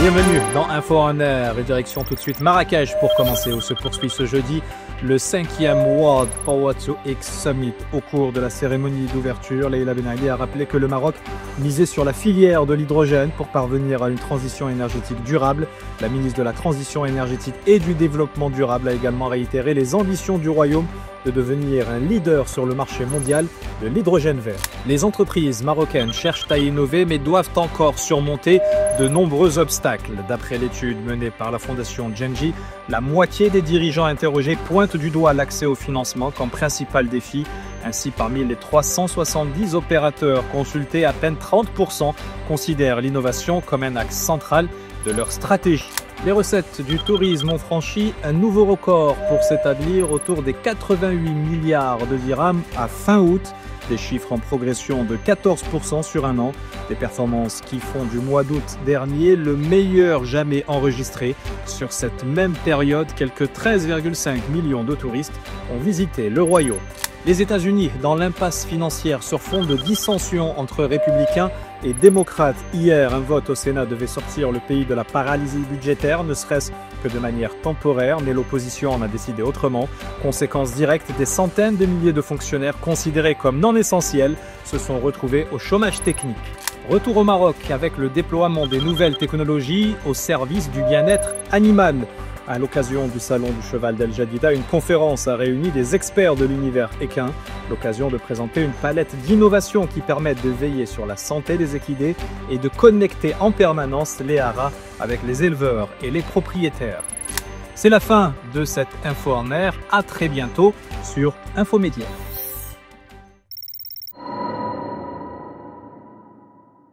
Bienvenue dans Info en Air et direction tout de suite Marrakech pour commencer où se poursuit ce jeudi le 5e World Power to X Summit. Au cours de la cérémonie d'ouverture, Leïla Ben Ali a rappelé que le Maroc misait sur la filière de l'hydrogène pour parvenir à une transition énergétique durable. La ministre de la Transition énergétique et du Développement durable a également réitéré les ambitions du Royaume de devenir un leader sur le marché mondial de l'hydrogène vert. Les entreprises marocaines cherchent à innover mais doivent encore surmonter de nombreux obstacles. D'après l'étude menée par la fondation Genji, la moitié des dirigeants interrogés pointent du doigt l'accès au financement comme principal défi. Ainsi, parmi les 370 opérateurs consultés, à peine 30% considèrent l'innovation comme un axe central de leur stratégie. Les recettes du tourisme ont franchi un nouveau record pour s'établir autour des 88 milliards de dirhams à fin août, des chiffres en progression de 14% sur un an, des performances qui font du mois d'août dernier le meilleur jamais enregistré. Sur cette même période, quelques 13,5 millions de touristes ont visité le royaume. Les États-Unis dans l'impasse financière sur fond de dissensions entre républicains et démocrates. Hier, un vote au Sénat devait sortir le pays de la paralysie budgétaire, ne serait-ce que de manière temporaire, mais l'opposition en a décidé autrement. Conséquence directe, des centaines de milliers de fonctionnaires considérés comme non essentiels se sont retrouvés au chômage technique. Retour au Maroc avec le déploiement des nouvelles technologies au service du bien-être animal. À l'occasion du Salon du Cheval d'El Jadida, une conférence a réuni des experts de l'univers équin. L'occasion de présenter une palette d'innovations qui permettent de veiller sur la santé des équidés et de connecter en permanence les haras avec les éleveurs et les propriétaires. C'est la fin de cette Info en Air. À très bientôt sur Infomédia.